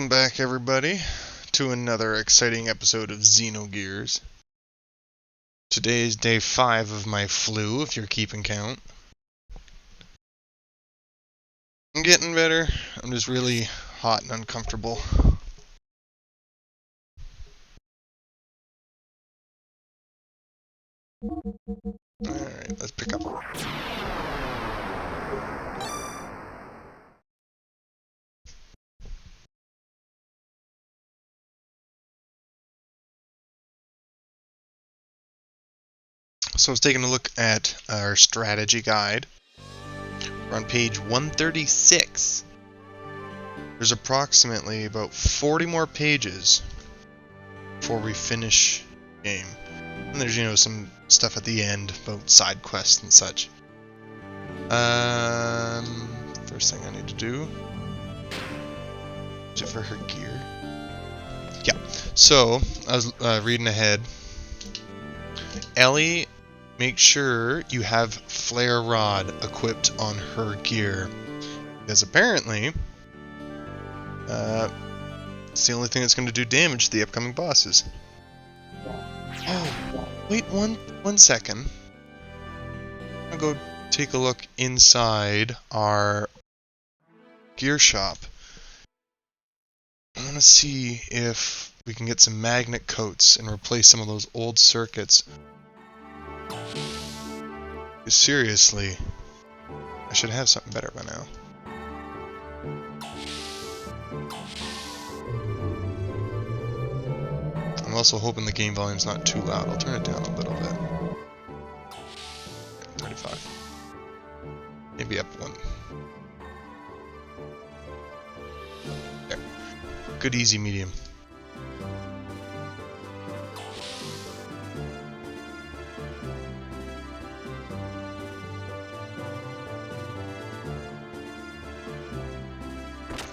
Welcome back, everybody, to another exciting episode of Xenogears. Today is day 5 of my flu, if you're keeping count. I'm getting better. I'm just really hot and uncomfortable. Alright, let's pick up. So I was taking a look at our strategy guide. We're on page 136. There's approximately about 40 more pages before we finish the game. And there's, some stuff at the end about side quests and such. First thing I need to do is it for her gear. Yeah. So I was reading ahead. Ellie, make sure you have flare rod equipped on her gear, because apparently it's the only thing that's going to do damage to the upcoming bosses. Oh, wait one second. I'm gonna go take a look inside our gear shop. I want to see if we can get some magnet coats and replace some of those old circuits. Seriously, I should have something better by now. I'm also hoping the game volume's not too loud. I'll turn it down a little bit. 35. Maybe up one. There. Good, easy, medium.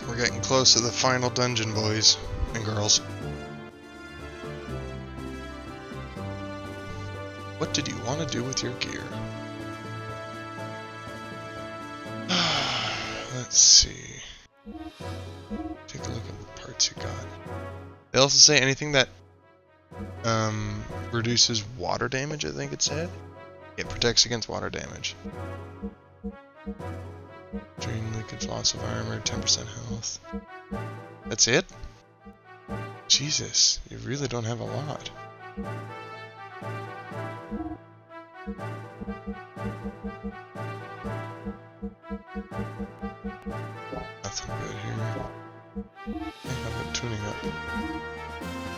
We're getting close to the final dungeon, boys and girls. What did you want to do with your gear? Let's see. Take a look at the parts you got. They also say anything that reduces water damage, I think it said. It protects against water damage. Drain leakage, loss of armor, 10% health. That's it? Jesus, you really don't have a lot. Nothing good here. I have a tuning up.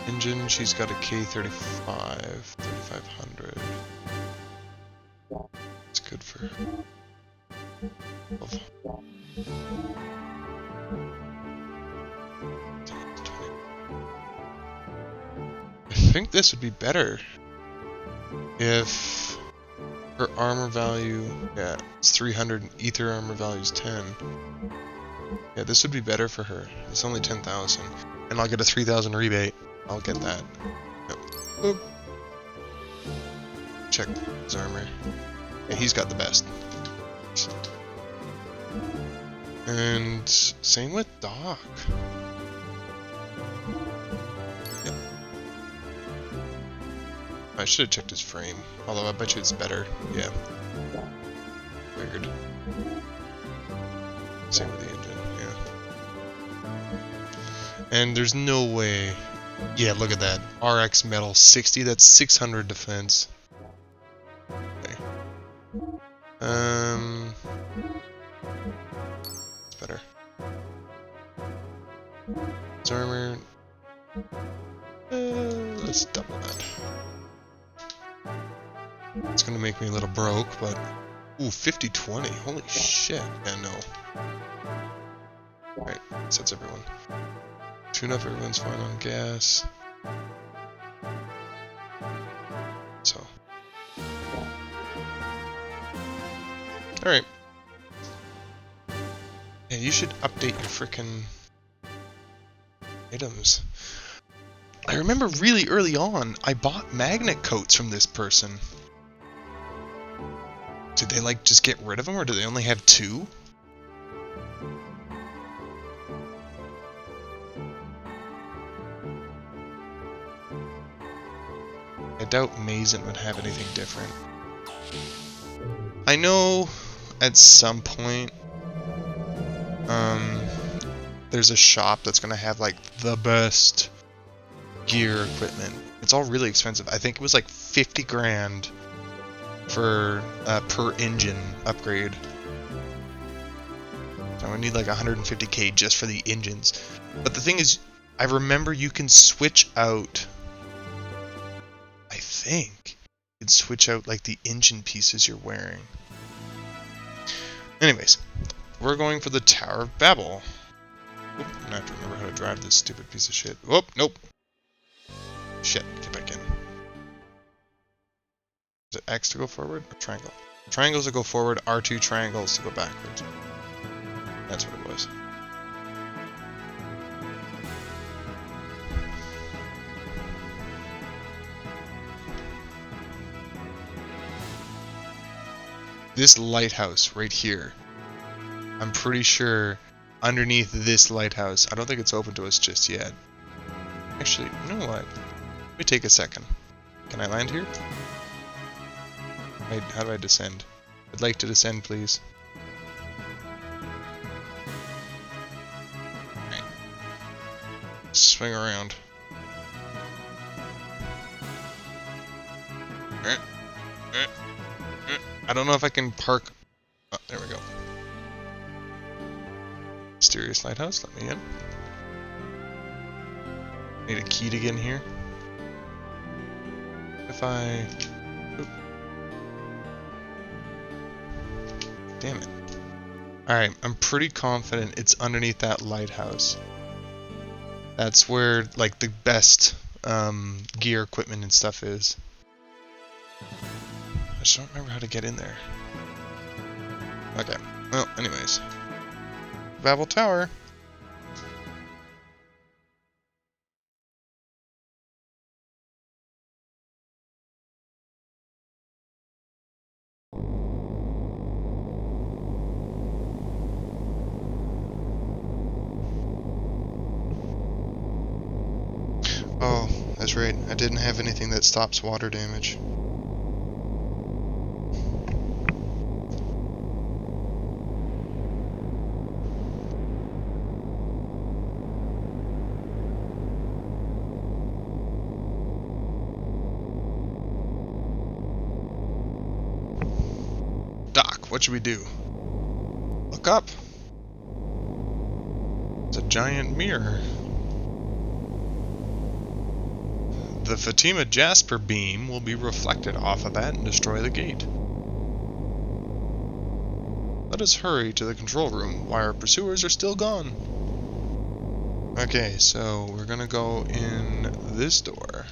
Engine, she's got a K35, 3500. It's good for her. I think this would be better if her armor value, yeah, it's 300 and ether armor value is 10. Yeah, this would be better for her. It's only 10,000. And I'll get a 3,000 rebate. I'll get that. Yep. Boop. Check his armor. Yeah, he's got the best. And same with Doc. Yep. I should have checked his frame. Although I bet you it's better. Yeah. Weird. Same with the engine, yeah. And there's no way. Yeah, look at that. RX metal 60, that's 600 defense. Okay. It's better. His armor. Let's double that. It's gonna make me a little broke, but. Ooh, 50-20. Holy shit. Yeah, no. Alright, sets everyone. Tune up, everyone's fine on gas. So. Alright. Yeah, you should update your frickin' items. I remember really early on, I bought magnet coats from this person. Did they, like, just get rid of them, or do they only have 2? doubt Mason would have anything different. I know at some point there's a shop that's gonna have like the best gear equipment. It's all really expensive. I think it was like 50 grand for per engine upgrade. So I would need like 150k just for the engines. But the thing is, I remember you can switch out, I think you can switch out like the engine pieces you're wearing. Anyways, we're going for the Tower of Babel. Oop, I'm gonna have to remember how to drive this stupid piece of shit. Whoop, nope. Shit, get back in. Is it X to go forward or triangle? Triangles to go forward, R2 triangles to go backwards. That's what it was. This lighthouse right here, I'm pretty sure underneath this lighthouse, I don't think it's open to us just yet. Actually, you know what? Let me take a second. Can I land here? Wait, how do I descend? I'd like to descend, please. Right. Swing around. I don't know if I can park. Oh, there we go. Mysterious lighthouse, let me in. Need a key to get in here. If I... Oop. Damn it. Alright, I'm pretty confident it's underneath that lighthouse. That's where, like, the best gear, equipment, and stuff is. I just don't remember how to get in there. Okay, well, anyways. Babel Tower. Oh, that's right. I didn't have anything that stops water damage. Doc, what should we do? Look up. It's a giant mirror. The Fatima Jasper beam will be reflected off of that and destroy the gate. Let us hurry to the control room while our pursuers are still gone. Okay, so we're gonna go in this door.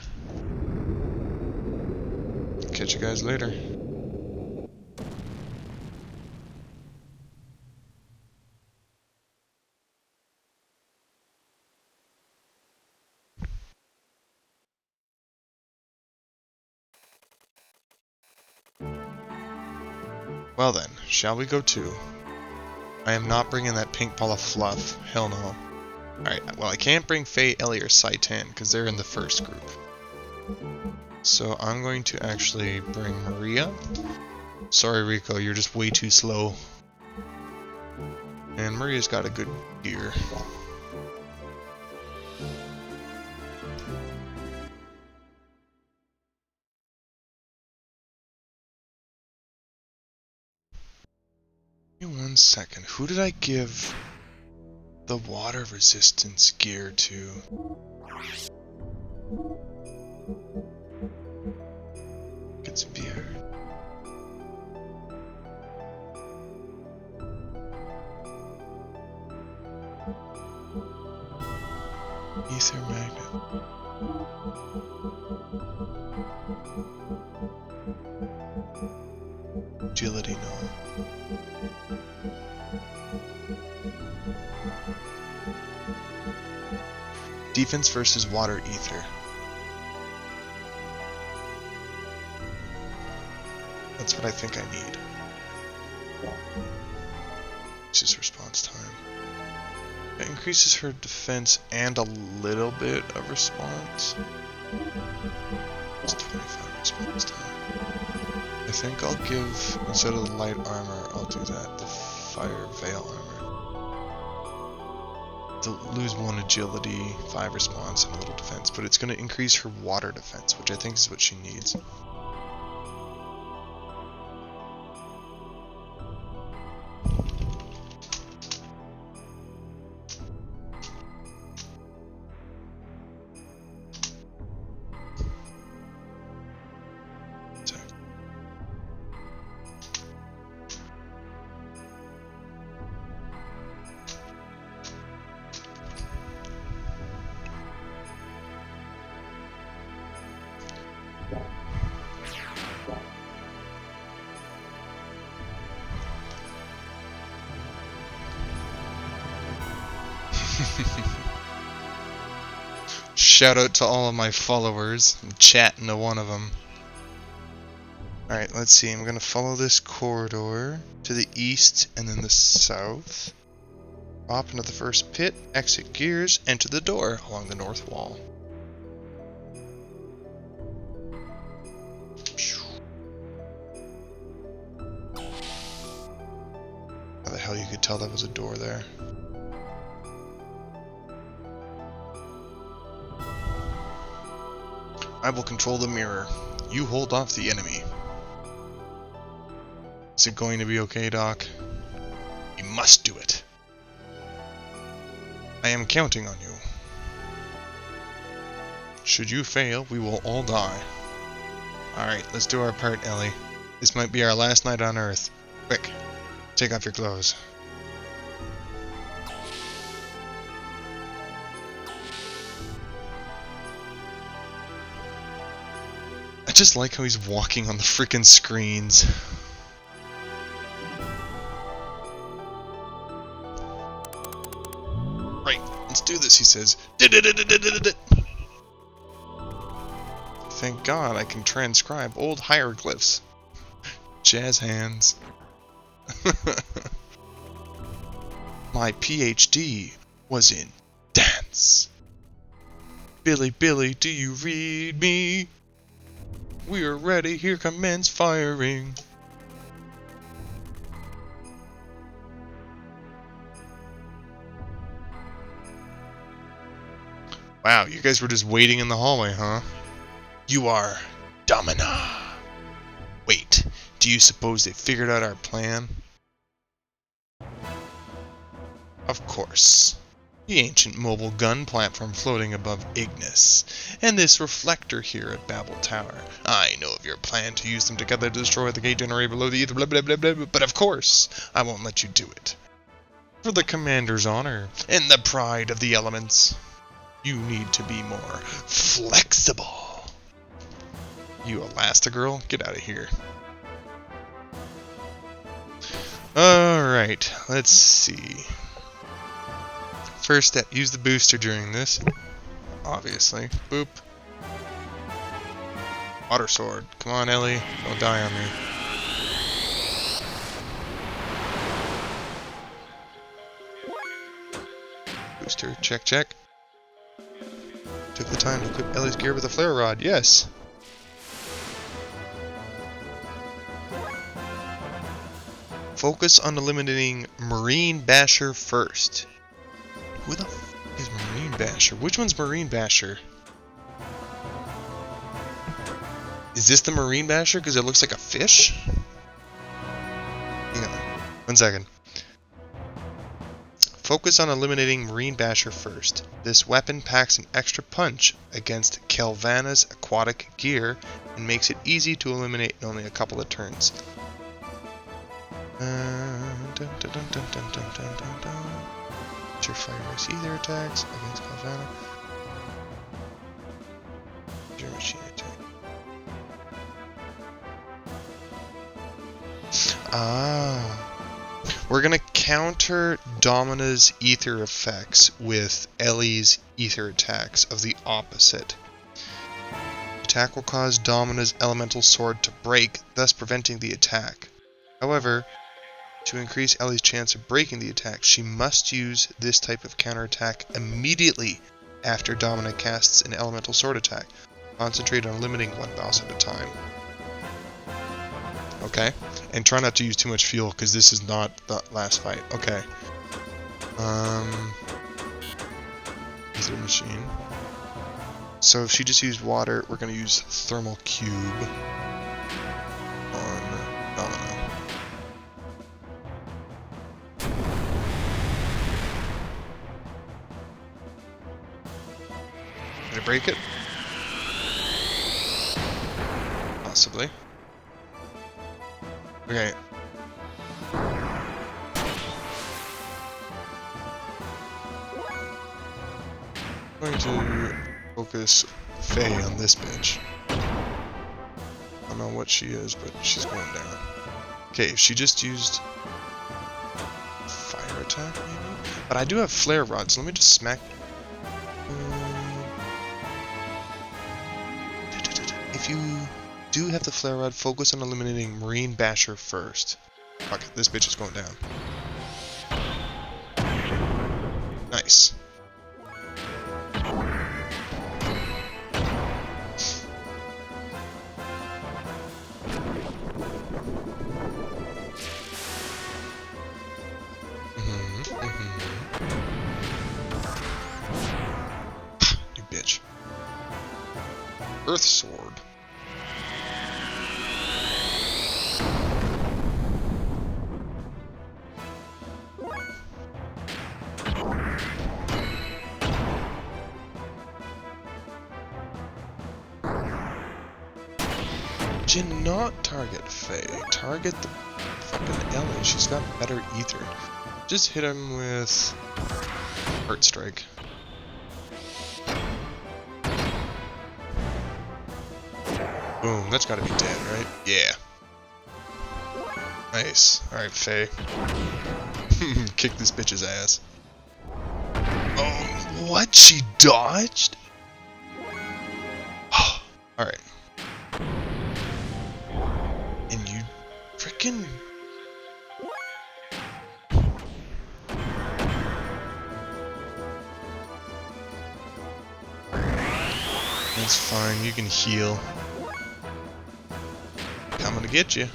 Catch you guys later. Well then, shall we go too? I am not bringing that pink ball of fluff. Hell no. Alright, well I can't bring Faye, Ellie, or Saitan because they're in the first group. So I'm going to actually bring Maria. Sorry Rico, you're just way too slow. And Maria's got a good gear. Give me 1 second. Who did I give the water resistance gear to? It's beer. Ether magnet. Agility, no. Defense versus water ether. That's what I think I need. Increases response time. It increases her defense and a little bit of response. It's 25%. response time. I think I'll give, instead of the light armor, I'll do that, the fire veil armor. To lose 1 agility, 5 response, and a little defense, but it's going to increase her water defense, which I think is what she needs. Shout out to all of my followers. I'm chatting to one of them. Alright, let's see. I'm going to follow this corridor to the east and then the south. Hop into the first pit, exit gears, enter the door along the north wall. How the hell you could tell that was a door there? I will control the mirror. You hold off the enemy. Is it going to be okay, Doc? You must do it. I am counting on you. Should you fail, we will all die. Alright, let's do our part, Ellie. This might be our last night on Earth. Quick, take off your clothes. I just like how he's walking on the freaking screens. Right, let's do this, he says. Thank God I can transcribe old hieroglyphs. Jazz hands. My PhD was in dance. Billy, Billy, do you read me? We are ready, here commence firing. Wow, you guys were just waiting in the hallway, huh? You are Domina. Wait, do you suppose they figured out our plan? Of course. The ancient mobile gun platform floating above Ignis, and this reflector here at Babel Tower. I know of your plan to use them together to destroy the gate generator below the ether, blah blah blah blah, but of course, I won't let you do it. For the commander's honor, and the pride of the elements, you need to be more flexible. You Elastigirl, get out of here. Alright, let's see. First step, use the booster during this. Obviously. Boop. Water sword. Come on, Ellie. Don't die on me. Booster. Check, check. Took the time to equip Ellie's gear with a flare rod. Yes. Focus on eliminating Marine Basher first. Who the f is Marine Basher? Which one's Marine Basher? Is this the Marine Basher? Because it looks like a fish? Hang on. 1 second. Focus on eliminating Marine Basher first. This weapon packs an extra punch against Kelvana's aquatic gear and makes it easy to eliminate in only a couple of turns. Your fire race ether attacks against Kelvana. Your machine attack. We're gonna counter Domina's ether effects with Ellie's ether attacks of the opposite. Attack will cause Domina's elemental sword to break, thus preventing the attack. However, to increase Ellie's chance of breaking the attack, she must use this type of counterattack immediately after Domina casts an elemental sword attack. Concentrate on limiting one boss at a time. Okay. And try not to use too much fuel, because this is not the last fight. Okay. Is it a machine? So if she just used water, we're going to use thermal cube on Domino. Did I break it? Possibly. Okay. I'm going to focus Faye on this bitch. I don't know what she is, but she's going down. Okay, if she just used fire attack, maybe? But I do have flare rods, so let me just smack. If you do have the flare rod, focus on eliminating Marine Basher first. Fuck it, this bitch is going down. Nice. You bitch. Earth Sword. Did you not target Faye? Target the fucking Ellie. She's got better ether. Just hit him with Heart Strike. Boom, that's gotta be dead, right? Yeah. Nice. Alright, Faye. Kick this bitch's ass. Oh, what? She dodged? Alright. And you frickin'... That's fine, you can heal. Coming to get you.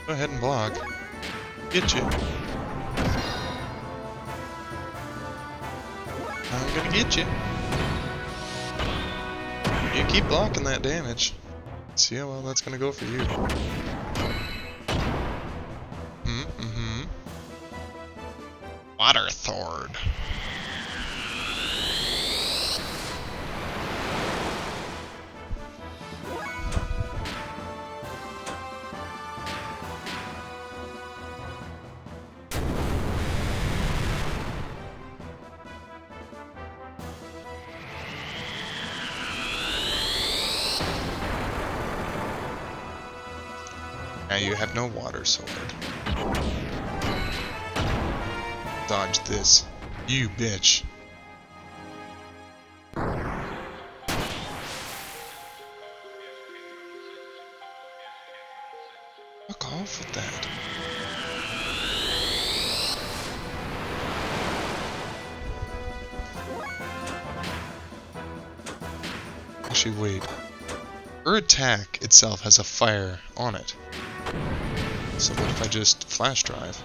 Go ahead and block. Get you. I'm gonna get you. You keep blocking that damage. See how well that's gonna go for you. Water Thord. Now you have no water sword. Dodge this. You bitch. Fuck off with that. Actually, wait. Her attack itself has a fire on it. So what if I just flash drive?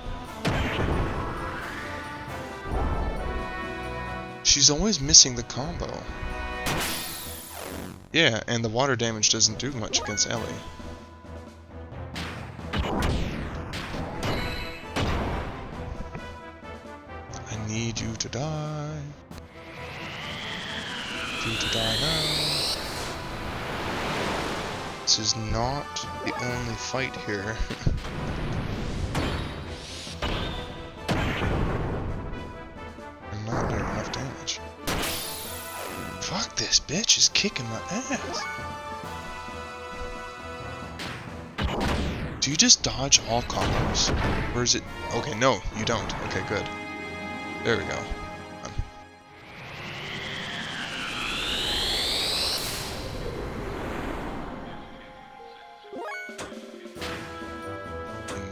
She's always missing the combo. Yeah, and the water damage doesn't do much against Ellie. I need you to die. You to die now. This is not the only fight here. I'm not doing enough damage. Fuck, this bitch is kicking my ass. Do you just dodge all combos? Or is it... Okay, no, you don't. Okay, good. There we go.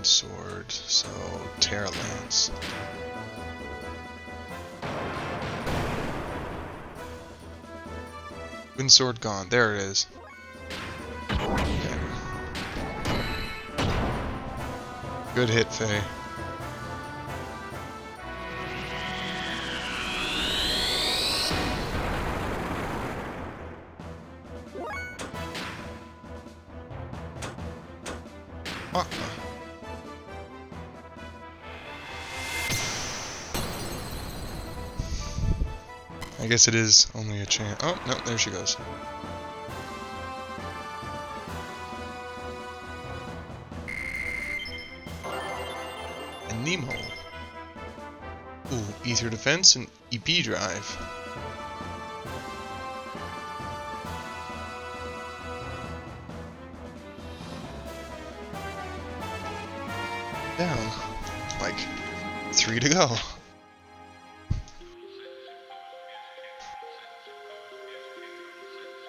Sword, so Terra Lance. Wind sword gone. There it is. Okay. Good hit, Faye. I guess it is only a chance. Oh, no, there she goes. And Nemo. Ooh, Ether Defense and EP Drive. Down. Like, 3 to go.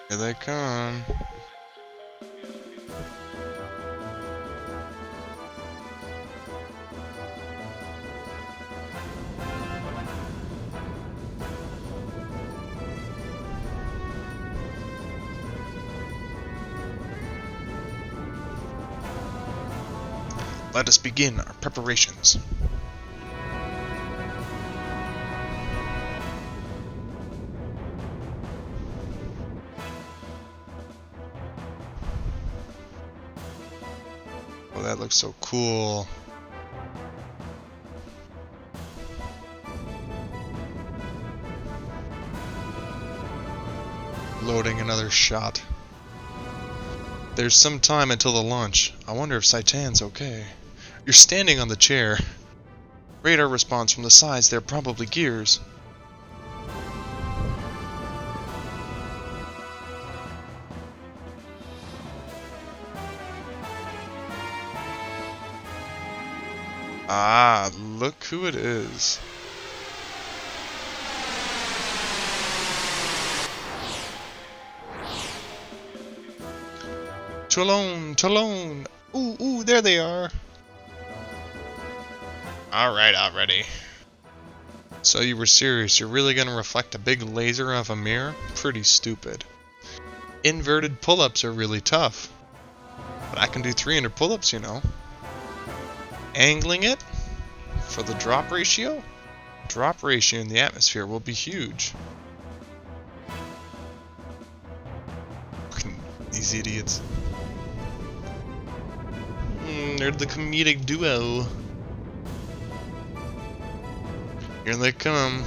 Here they come. Let us begin our preparations. Oh, that looks so cool. Loading another shot. There's some time until the launch. I wonder if Saitan's okay. You're standing on the chair. Radar response from the sides, they're probably gears. Ah, look who it is. Talon, Talon! Ooh, ooh, there they are! Alright, already. So you were serious, you're really gonna reflect a big laser off a mirror? Pretty stupid. Inverted pull-ups are really tough. But I can do 300 pull-ups, you know. Angling it for the drop ratio? Drop ratio in the atmosphere will be huge. These idiots. They're the comedic duo. Here they come.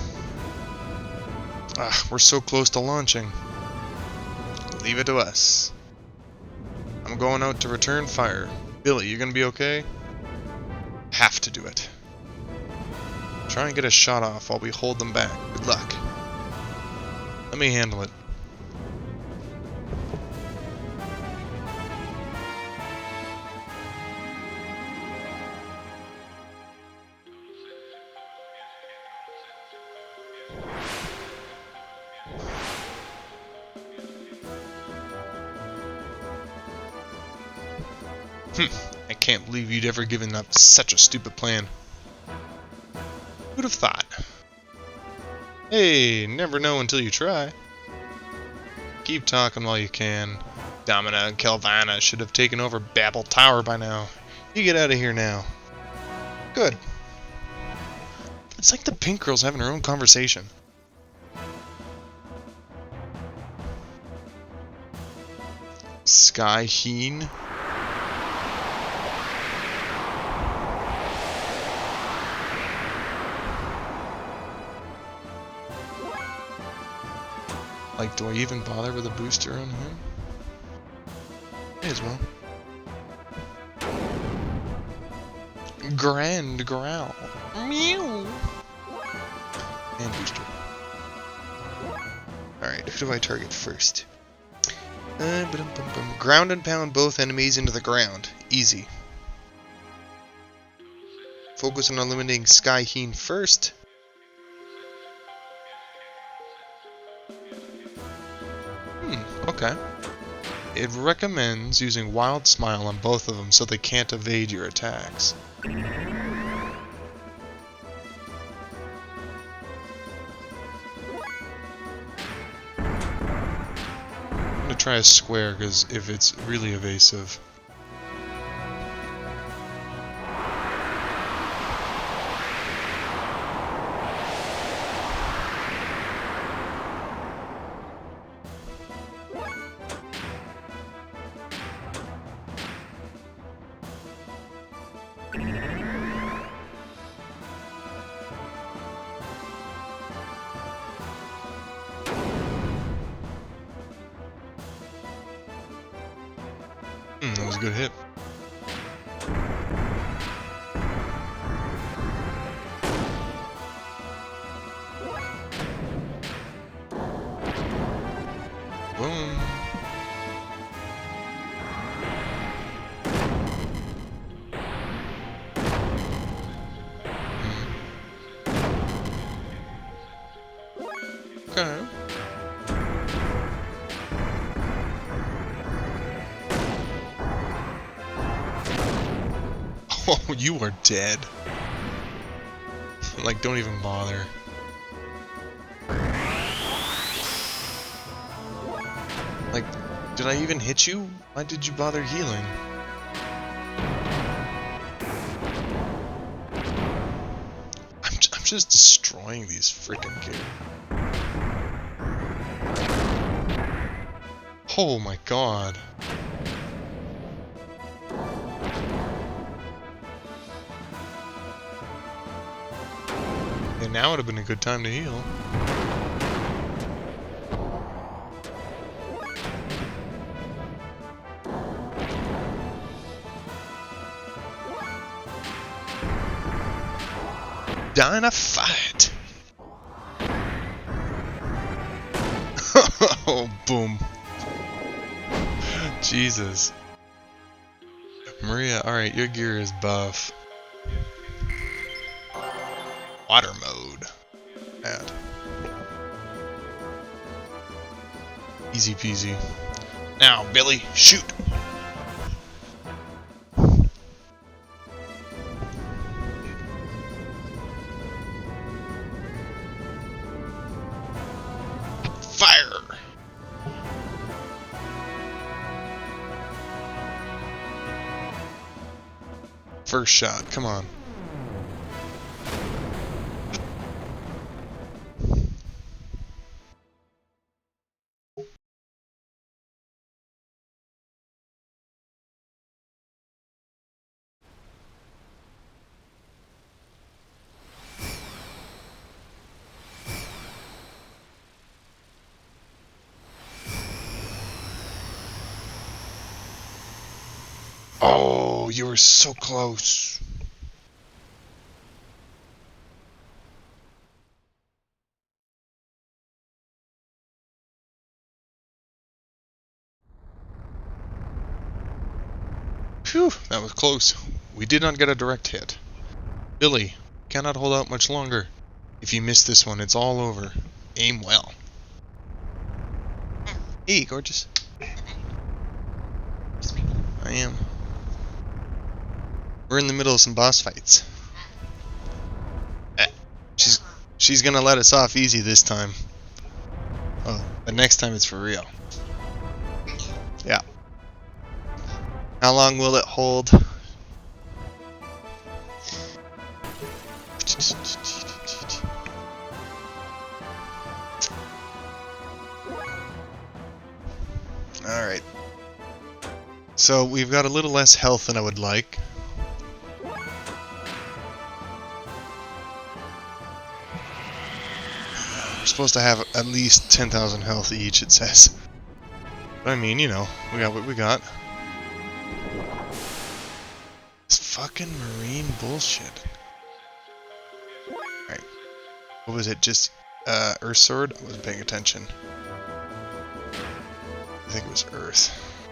Ah, we're so close to launching. Leave it to us. I'm going out to return fire. Billy, you gonna be okay? Have to do it. Try and get a shot off while we hold them back. Good luck. Let me handle it. I can't believe you'd ever given up such a stupid plan. Who'd have thought? Hey, never know until you try. Keep talking while you can. Domina and Kelvana should have taken over Babel Tower by now. You get out of here now. Good. It's like the pink girl's having her own conversation. Skyheen? Like, do I even bother with a booster on him? May as well. Grand Growl. Meow. And booster. Alright, who do I target first? Ground and pound both enemies into the ground. Easy. Focus on eliminating Skyheen first. Okay. It recommends using Wild Smile on both of them so they can't evade your attacks. try a square, because if it's really evasive... that was a good hit. Boom. Okay. Oh, you are dead. Like, don't even bother. Like, did I even hit you? Why did you bother healing? I'm just destroying these freaking kids. Oh my god. And now would have been a good time to heal. Die in a fight. Oh, boom. Jesus. Maria, alright, your gear is buff. Water mode. Bad. Easy peasy. Now, Billy, shoot! Fire! First shot, come on. Oh, you were so close. Phew, that was close. We did not get a direct hit. Billy, cannot hold out much longer. If you miss this one, it's all over. Aim well. Hey, gorgeous. I am. We're in the middle of some boss fights. She's gonna let us off easy this time. Oh, but next time it's for real. Yeah. How long will it hold? Alright. So we've got a little less health than I would like. We're supposed to have at least 10,000 health each, it says. But I mean, you know, we got what we got. This fucking marine bullshit. Alright. What was it? Just, Earth Sword? I wasn't paying attention. I think it was Earth.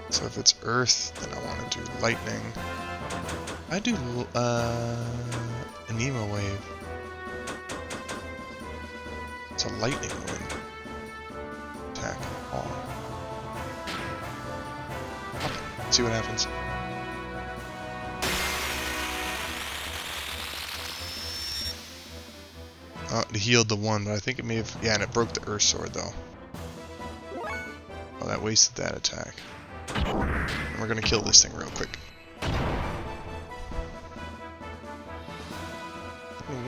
So if it's Earth, then I want to do Lightning. I do, Anemo Wave. It's a lightning wind. Attack. Oh. Okay. See what happens. It healed the one, but I think it may have... Yeah, and it broke the Earth Sword, though. Oh, that wasted that attack. And we're gonna kill this thing real quick.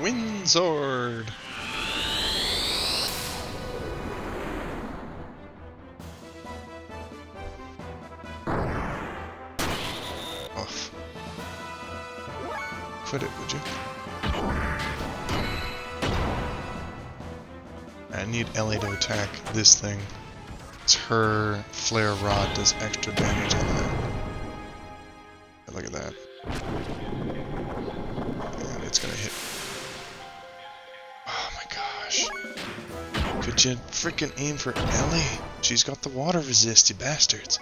Wind sword! Off. Quit it, would you? I need Ellie to attack this thing. It's her flare rod does extra damage on that. Look at that. And it's gonna hit. Oh my gosh. Could you freaking aim for Ellie? She's got the water resist, you bastards.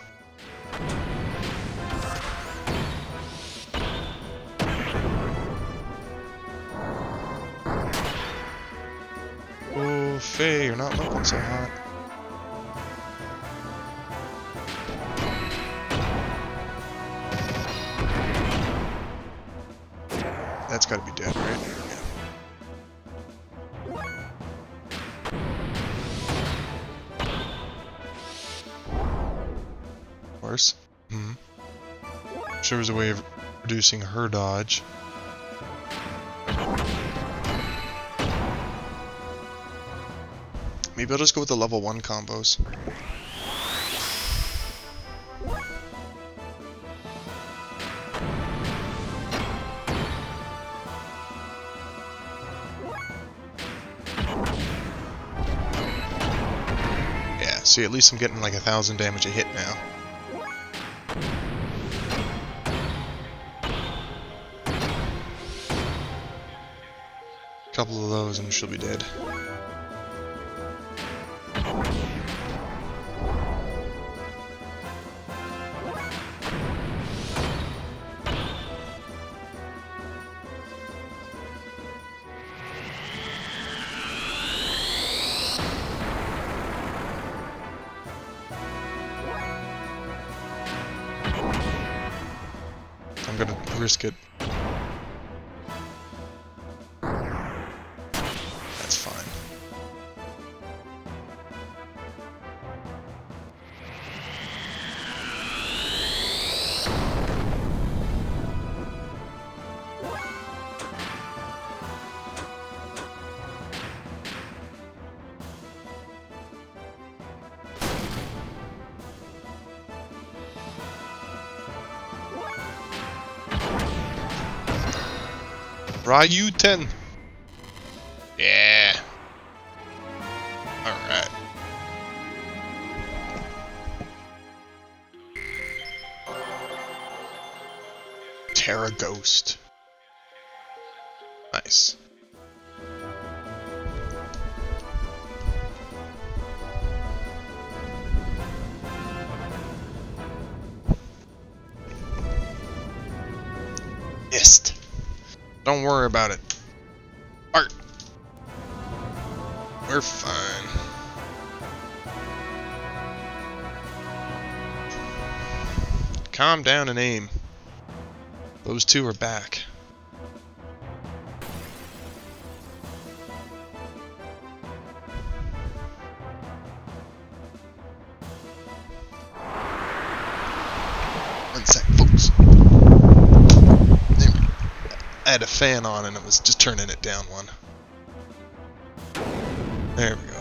Oh, Faye, you're not looking so hot. That's gotta be dead, right? Yeah. Worse. Sure was a way of reducing her dodge. Maybe I'll just go with the level 1 combos. Yeah, see, at least I'm getting like 1,000 damage a hit now. A couple of those and she'll be dead. I'm gonna risk it. That's fine. Ryu 10. Yeah. Alright. Terra Ghost. Nice. Missed. Don't worry about it. Art. We're fine. Calm down and aim. Those two are back. One sec, folks. I had a fan on and it was just turning it down one. There we go.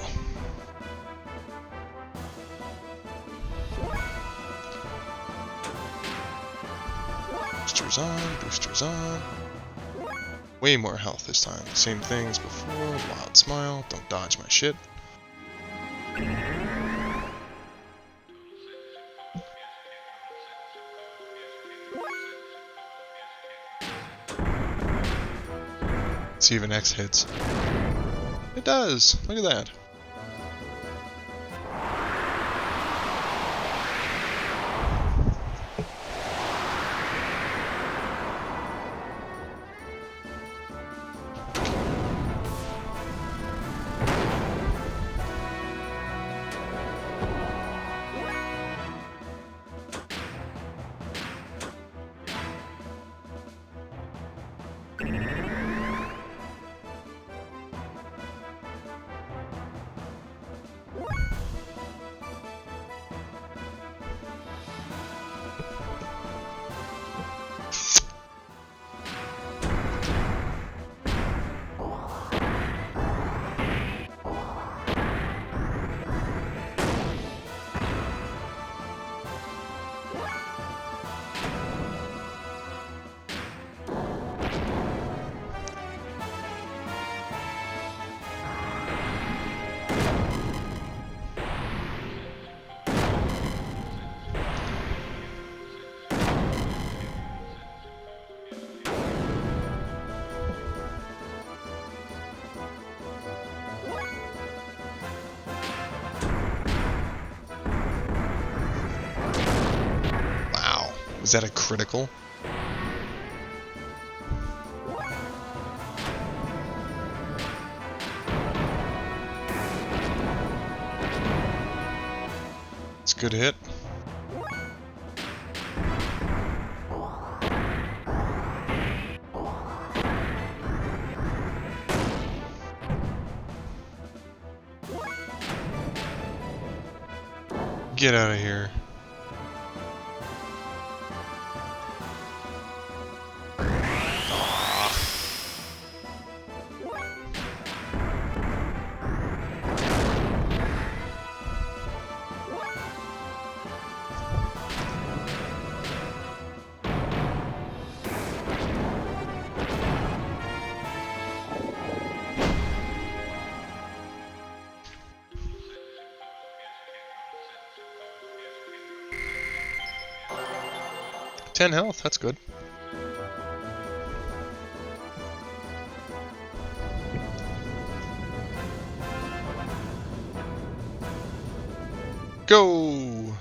Boosters on, boosters on. Way more health this time. Same thing as before. Wild smile. Don't dodge my shit. See if an X hits. It does! Look at that. Is that a critical? It's a good hit. Get out of here. Ten health, that's good. Go!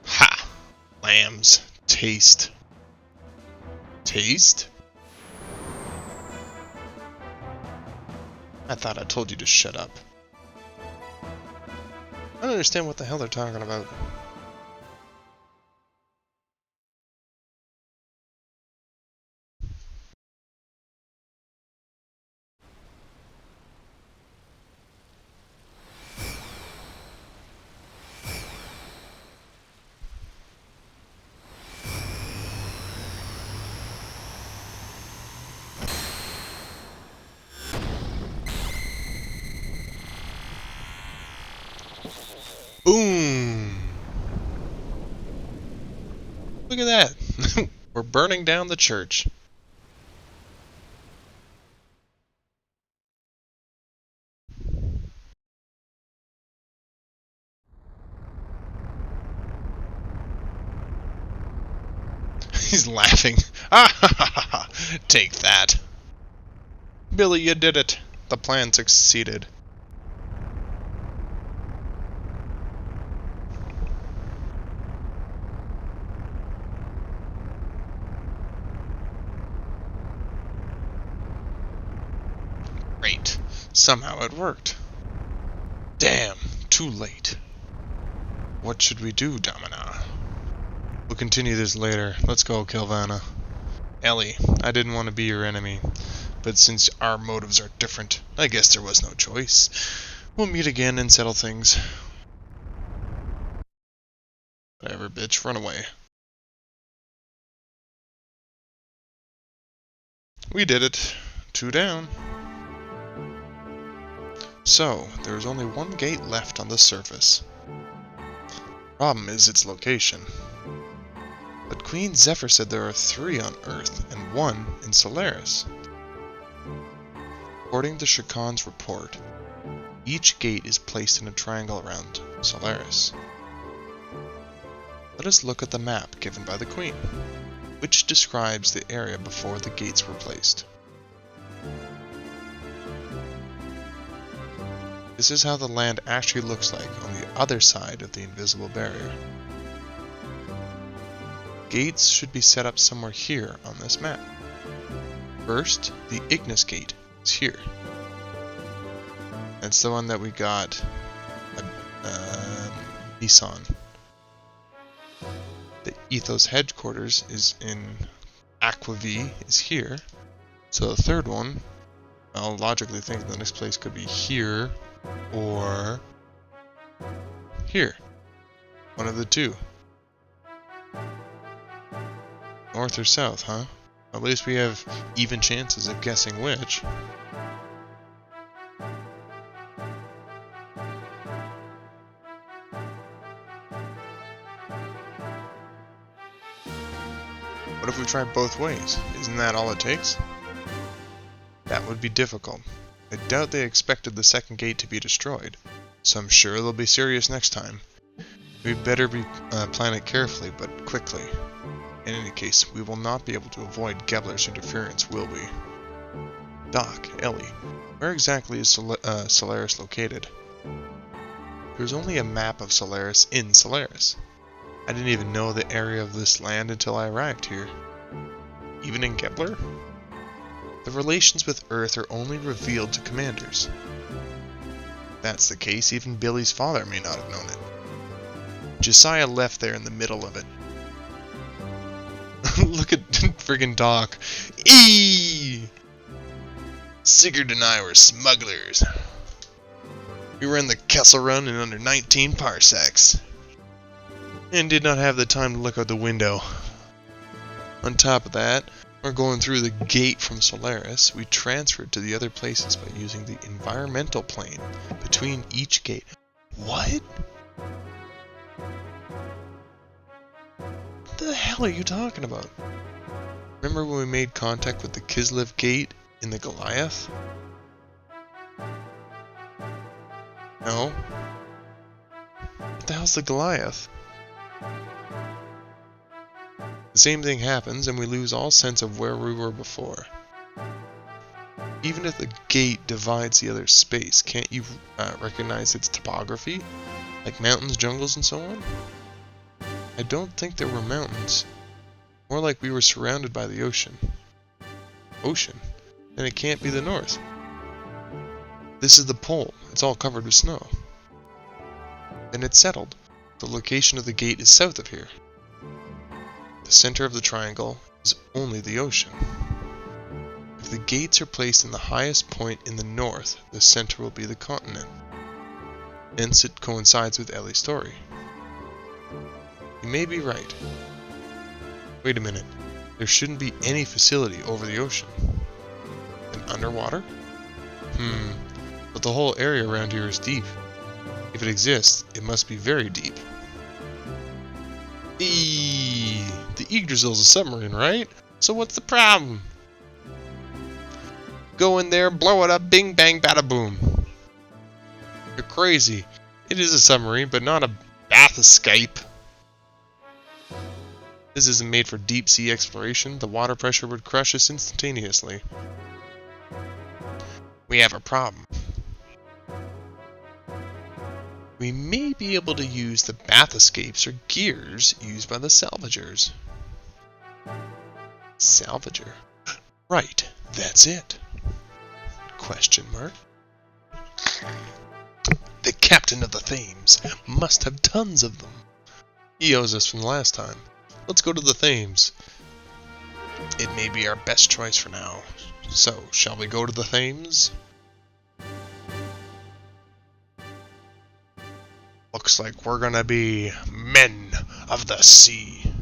Ha! Lambs. Taste. Taste? I thought I told you to shut up. I don't understand what the hell they're talking about. Boom! Look at that! We're burning down the church. He's laughing. Ah ha ha ha ha! Take that! Billy, you did it! The plan succeeded. Great. Somehow it worked. Damn, too late. What should we do, Domina? We'll continue this later. Let's go, Kilvana. Ellie, I didn't want to be your enemy, but since our motives are different, I guess there was no choice. We'll meet again and settle things. Whatever, bitch, run away. We did it. 2 down. So, there is only one gate left on the surface. Problem is its location. But Queen Zephyr said there are 3 on Earth and 1 in Solaris. According to Shakan's report, each gate is placed in a triangle around Solaris. Let us look at the map given by the Queen, which describes the area before the gates were placed. This is how the land actually looks like on the other side of the invisible barrier. Gates should be set up somewhere here on this map. First, the Ignis Gate is here. That's the one that we got at Nissan. The Ethos headquarters is in Aquavi, is here. So the third one, I'll logically think the next place could be here or here. One of the two. North or south, huh? At least we have even chances of guessing which. What if we try both ways? Isn't that all it takes? That would be difficult. I doubt they expected the second gate to be destroyed, so I'm sure they'll be serious next time. We'd better be plan it carefully, but quickly. In any case, we will not be able to avoid Gebler's interference, will we? Doc, Ellie, where exactly is Solaris located? There's only a map of Solaris in Solaris. I didn't even know the area of this land until I arrived here. Even in Gebler? The relations with Earth are only revealed to commanders. If that's the case, even Billy's father may not have known it. Josiah left there in the middle of it. Look at friggin' Doc. Eee! Sigurd and I were smugglers. We ran the Kessel Run in under 19 parsecs. And did not have the time to look out the window. On top of that, we're going through the gate from Solaris. We transferred to the other places by using the environmental plane between each gate. What? What the hell are you talking about? Remember when we made contact with the Kislev gate in the Goliath? No? What the hell's the Goliath? The same thing happens and we lose all sense of where we were before. Even if the gate divides the other space, can't you recognize its topography? Like mountains, jungles, and so on? I don't think there were mountains. More like we were surrounded by the ocean. Ocean? Then it can't be the north. This is the pole. It's all covered with snow. Then it's settled. The location of the gate is south of here. The center of the triangle is only the ocean. If the gates are placed in the highest point in the north, the center will be the continent. Hence it coincides with Ellie's story. You may be right. Wait a minute. There shouldn't be any facility over the ocean. And underwater? But the whole area around here is deep. If it exists, it must be very deep. The Yggdrasil's a submarine, right? So what's the problem? Go in there, blow it up, bing bang bada boom. You're crazy. It is a submarine, but not a bath escape. This isn't made for deep sea exploration. The water pressure would crush us instantaneously. We have a problem. We may be able to use the bath escapes or gears used by the salvagers. Salvager? Right, that's it. Question mark. The captain of the Thames must have tons of them. He owes us from last time. Let's go to the Thames. It may be our best choice for now. So, shall we go to the Thames? Looks like we're gonna be men of the sea.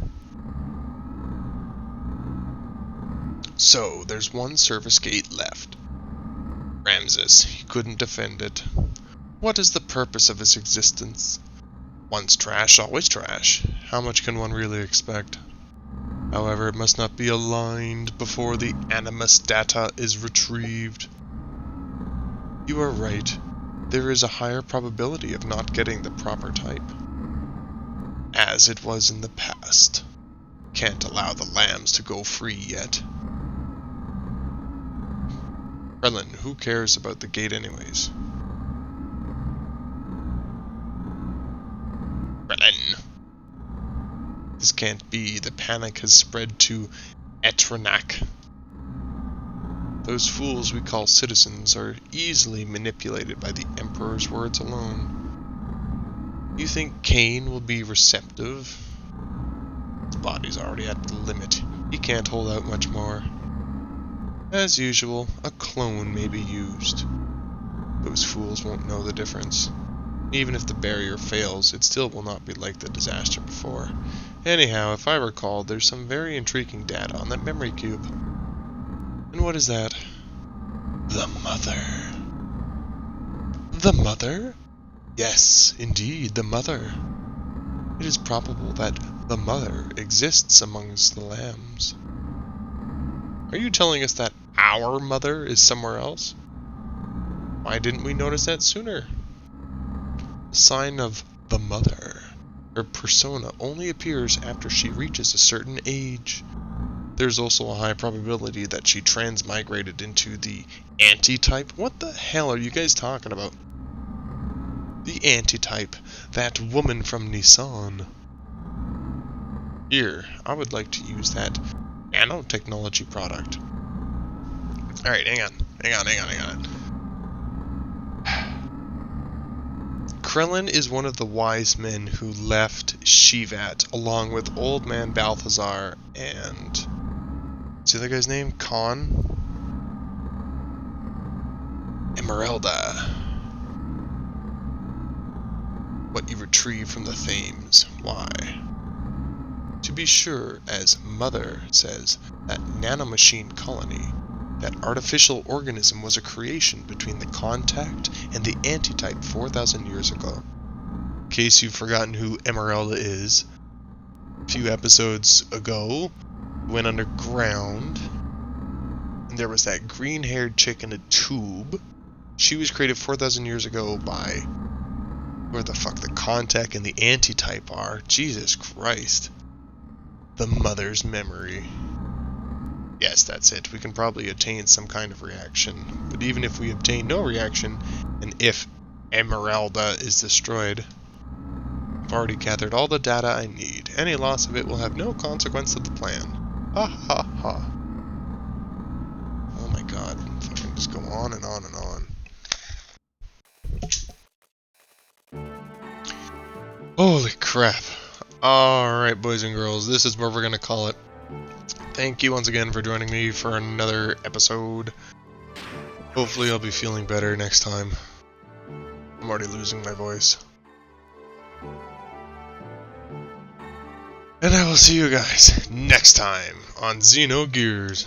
So, there's one service gate left. Ramses, he couldn't defend it. What is the purpose of his existence? Once trash, always trash. How much can one really expect? However, it must not be aligned before the animus data is retrieved. You are right. There is a higher probability of not getting the proper type. As it was in the past. Can't allow the lambs to go free yet. Krellin, who cares about the gate anyways? Krellin. This can't be. The panic has spread to Etranak. Those fools we call citizens are easily manipulated by the Emperor's words alone. You think Cain will be receptive? His body's already at the limit. He can't hold out much more. As usual, a clone may be used. Those fools won't know the difference. Even if the barrier fails, it still will not be like the disaster before. Anyhow, if I recall, there's some very intriguing data on that memory cube. And what is that? The Mother. The Mother? Yes, indeed, the Mother. It is probable that the Mother exists amongst the lambs. Are you telling us that our mother is somewhere else? Why didn't we notice that sooner? The sign of the Mother. Her persona only appears after she reaches a certain age. There's also a high probability that she transmigrated into the anti-type. What the hell are you guys talking about? The anti-type, that woman from Nissan. Here, I would like to use that nanotechnology product. Alright, hang on. Krellin is one of the wise men who left Shivat, along with Old Man Balthazar and... what's the other guy's name? Khan? Emeralda. What you retrieve from the Thames. Why? To be sure, as Mother says, that nanomachine colony, that artificial organism was a creation between the contact and the antitype 4,000 years ago. In case you've forgotten who Emeralda is, a few episodes ago, went underground, and there was that green-haired chick in a tube. She was created 4,000 years ago by where the fuck the contact and the antitype are. Jesus Christ. The Mother's memory. Yes, that's it. We can probably attain some kind of reaction. But even if we obtain no reaction, and if Emeralda is destroyed, I've already gathered all the data I need. Any loss of it will have no consequence to the plan. Ha ha ha. Oh my god. Fucking just go on and on and on. Holy crap. Alright, boys and girls, this is where we're gonna call it. Thank you once again for joining me for another episode. Hopefully I'll be feeling better next time. I'm already losing my voice. And I will see you guys next time on Xenogears.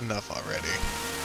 Enough already.